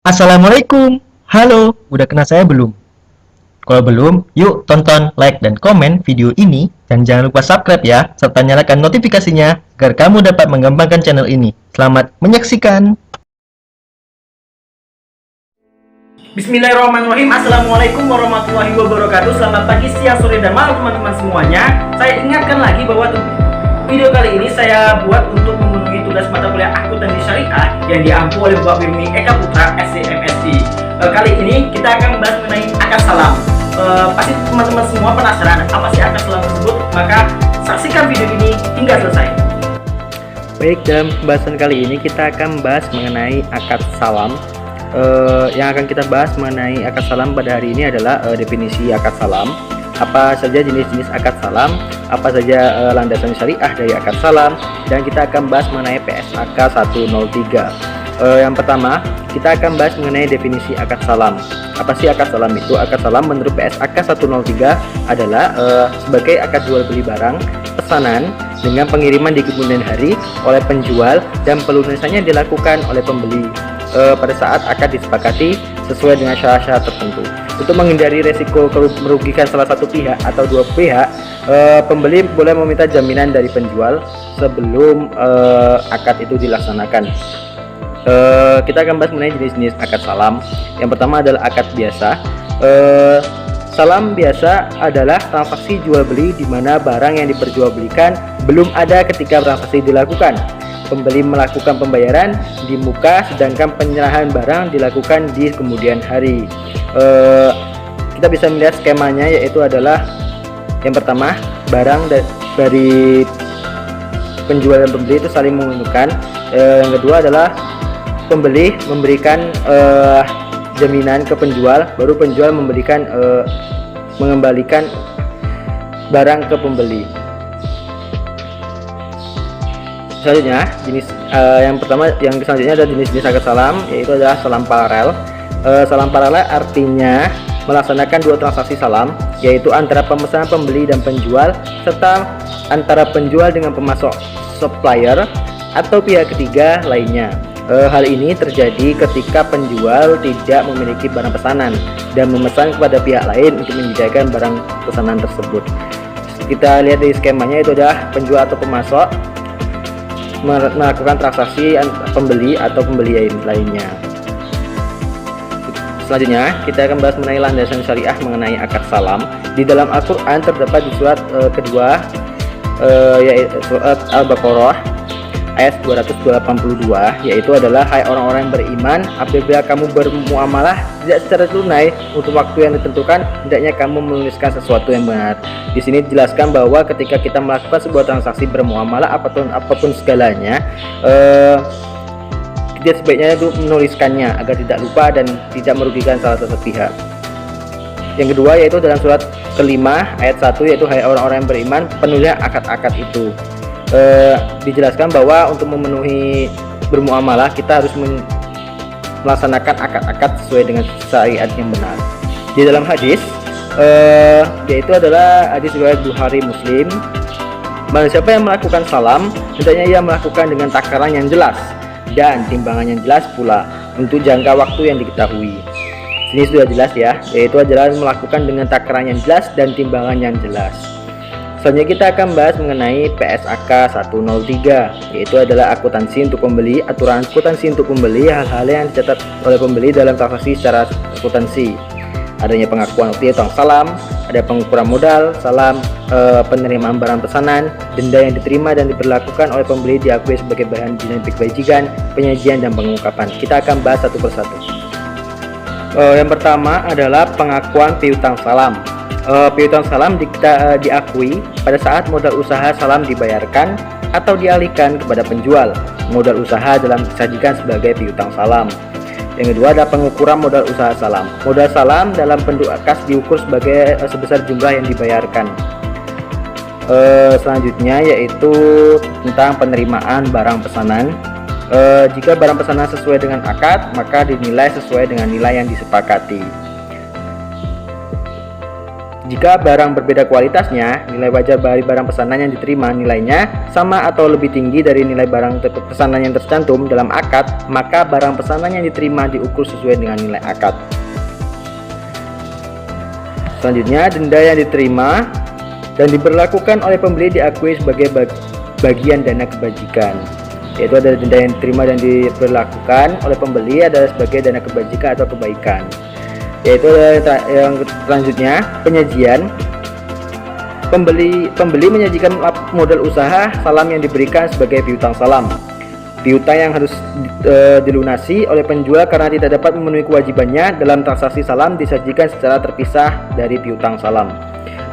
Assalamualaikum. Halo, udah kenal saya belum? Kalau belum, yuk tonton, like, dan komen video ini. Dan jangan lupa subscribe ya, serta nyalakan notifikasinya agar kamu dapat mengembangkan channel ini. Selamat menyaksikan. Bismillahirrahmanirrahim. Assalamualaikum warahmatullahi wabarakatuh. Selamat pagi, siang, sore, dan malam teman-teman semuanya. Saya ingatkan lagi bahwa video kali ini saya buat untuk memenuhi tugas mata kuliah akuntansi syariah yang diampu oleh Bapak Wirmi Eka Putra SCMSI. Kali ini kita akan membahas mengenai akad salam. Pasti teman-teman semua penasaran apa sih akad salam tersebut, maka saksikan video ini hingga selesai. Baik, dalam pembahasan kali ini kita akan membahas mengenai akad salam. Yang akan kita bahas mengenai akad salam pada hari ini adalah definisi akad salam, apa saja jenis-jenis akad salam, apa saja landasan syariah dari akad salam, dan kita akan bahas mengenai PSAK 103. Yang pertama, kita akan bahas mengenai definisi akad salam. Apa sih akad salam itu? Akad salam menurut PSAK 103 adalah sebagai akad jual beli barang, pesanan dengan pengiriman di kemudian hari oleh penjual dan pelunasannya dilakukan oleh pembeli pada saat akad disepakati sesuai dengan syarat-syarat tertentu. Untuk menghindari resiko merugikan salah satu pihak atau dua pihak, pembeli boleh meminta jaminan dari penjual sebelum akad itu dilaksanakan. Kita akan bahas mengenai jenis-jenis akad salam. Yang pertama adalah akad biasa. Salam biasa adalah transaksi jual beli di mana barang yang diperjualbelikan belum ada ketika transaksi dilakukan. Pembeli melakukan pembayaran di muka, sedangkan penyerahan barang dilakukan di kemudian hari. Kita bisa melihat skemanya, yaitu adalah yang pertama, barang dari penjual dan pembeli itu saling menguntungkan. Yang kedua adalah pembeli memberikan jaminan ke penjual, baru penjual mengembalikan barang ke pembeli. Selanjutnya, yang selanjutnya adalah jenis-jenis akad salam, yaitu adalah salam paralel. Salam paralel artinya melaksanakan dua transaksi salam, yaitu antara pemesan pembeli dan penjual, serta antara penjual dengan pemasok supplier atau pihak ketiga lainnya. Hal ini terjadi ketika penjual tidak memiliki barang pesanan dan memesan kepada pihak lain untuk menyediakan barang pesanan tersebut. Kita lihat di skemanya, itu adalah penjual atau pemasok melakukan transaksi pembeli atau pembeli lainnya. Selanjutnya, kita akan bahas mengenai landasan syariah mengenai akad salam. Di dalam Al-Quran terdapat di surat kedua, yaitu surat Al-Baqarah ayat 282, yaitu adalah, hai orang-orang yang beriman, apabila kamu bermuamalah tidak secara tunai untuk waktu yang ditentukan, hendaknya kamu menuliskan sesuatu yang benar. Di sini dijelaskan bahwa ketika kita melakukan sebuah transaksi bermuamalah apapun segalanya, kita sebaiknya itu menuliskannya agar tidak lupa dan tidak merugikan salah satu pihak. Yang kedua, yaitu dalam surat kelima ayat 1, yaitu, hai orang-orang yang beriman, penulisan akad-akad itu. Dijelaskan bahwa untuk memenuhi bermuamalah kita harus melaksanakan akad-akad sesuai dengan syariat yang benar. Di dalam hadis, yaitu adalah hadis riwayat Bukhari Muslim, barang siapa yang melakukan salam, hendaknya ia melakukan dengan takaran yang jelas dan timbangan yang jelas pula untuk jangka waktu yang diketahui. Sini sudah jelas ya, yaitu adalah melakukan dengan takaran yang jelas dan timbangan yang jelas. Selanjutnya kita akan bahas mengenai PSAK 103, yaitu adalah akuntansi untuk pembeli. Aturan akuntansi untuk pembeli, hal-hal yang dicatat oleh pembeli dalam transaksi secara akuntansi. Adanya pengakuan piutang salam, ada pengukuran modal salam, penerimaan barang pesanan, denda yang diterima dan diberlakukan oleh pembeli diakui sebagai bahan dinamik kebajikan, penyajian dan pengungkapan. Kita akan bahas satu persatu. Yang pertama adalah pengakuan piutang salam. Piutang salam diakui pada saat modal usaha salam dibayarkan atau dialihkan kepada penjual. Modal usaha dalam disajikan sebagai piutang salam. Yang kedua ada pengukuran modal usaha salam. Modal salam dalam bentuk kas diukur sebesar jumlah yang dibayarkan. Selanjutnya yaitu tentang penerimaan barang pesanan. Jika barang pesanan sesuai dengan akad, maka dinilai sesuai dengan nilai yang disepakati. Jika barang berbeda kualitasnya, nilai wajar dari barang pesanan yang diterima nilainya sama atau lebih tinggi dari nilai barang pesanan yang tercantum dalam akad, maka barang pesanan yang diterima diukur sesuai dengan nilai akad. Selanjutnya, denda yang diterima dan diberlakukan oleh pembeli diakui sebagai bagian dana kebajikan, yaitu ada denda yang diterima dan diberlakukan oleh pembeli adalah sebagai dana kebajikan atau kebaikan. Yaitu yang selanjutnya, penyajian. Pembeli menyajikan modal usaha salam yang diberikan sebagai piutang salam. Piutang yang harus dilunasi oleh penjual karena tidak dapat memenuhi kewajibannya dalam transaksi salam disajikan secara terpisah dari piutang salam.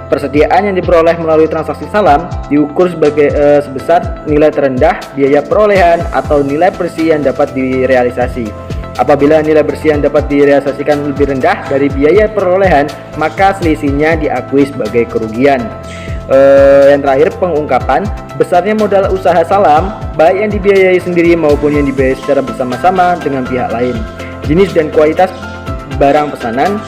Persediaan yang diperoleh melalui transaksi salam diukur sebesar nilai terendah biaya perolehan atau nilai bersih yang dapat direalisasi. Apabila nilai bersih yang dapat direalisasikan lebih rendah dari biaya perolehan, maka selisihnya diakui sebagai kerugian. Yang terakhir, pengungkapan. Besarnya modal usaha salam, baik yang dibiayai sendiri maupun yang dibiayai secara bersama-sama dengan pihak lain. Jenis dan kualitas barang pesanan.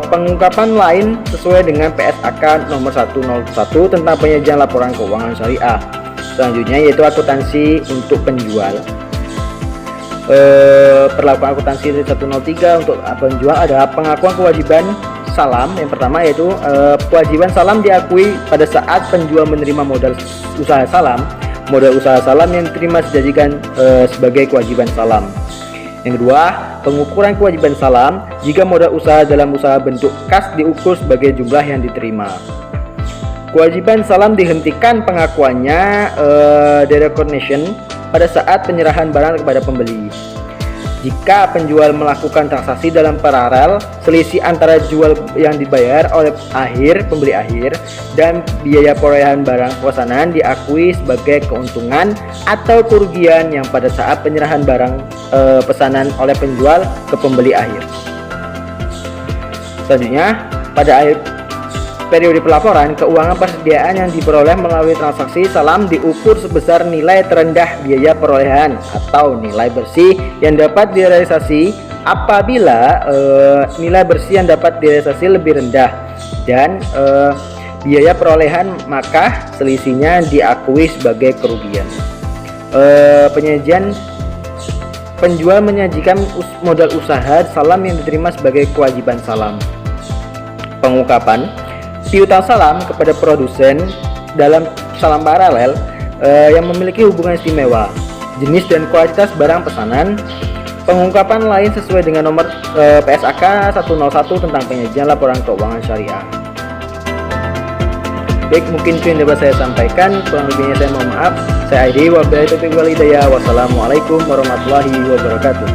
Pengungkapan lain sesuai dengan PSAK nomor 101 tentang penyajian laporan keuangan syariah. Selanjutnya yaitu akuntansi untuk penjual. Perlakuan akuntansi 103 untuk penjual adalah pengakuan kewajiban salam. Yang pertama yaitu kewajiban salam diakui pada saat penjual menerima modal usaha salam. Modal usaha salam yang diterima dijadikan sebagai kewajiban salam. Yang kedua, pengukuran kewajiban salam jika modal usaha dalam usaha bentuk kas diukur sebagai jumlah yang diterima. Kewajiban salam dihentikan pengakuannya derecognition pada saat penyerahan barang kepada pembeli. Jika penjual melakukan transaksi dalam paralel, selisih antara jual yang dibayar oleh pembeli akhir dan biaya perolehan barang pesanan diakui sebagai keuntungan atau kerugian yang pada saat penyerahan barang pesanan oleh penjual ke pembeli akhir. Selanjutnya, pada akhir periode pelaporan, keuangan persediaan yang diperoleh melalui transaksi salam diukur sebesar nilai terendah biaya perolehan atau nilai bersih yang dapat direalisasi apabila nilai bersih yang dapat direalisasi lebih rendah dan biaya perolehan, maka selisihnya diakui sebagai kerugian. Penyajian. Penjual menyajikan modal usaha salam yang diterima sebagai kewajiban salam. Pengungkapan. Piutang salam kepada produsen dalam salam paralel yang memiliki hubungan istimewa. Jenis dan kualitas barang pesanan. Pengungkapan lain sesuai dengan nomor PSAK 101 tentang penyajian laporan keuangan syariah. Baik, mungkin itu yang dapat saya sampaikan. Kurang lebihnya saya mohon maaf. Saya Aidi, wabillahi taufiq wal hidayah. Wassalamualaikum warahmatullahi wabarakatuh.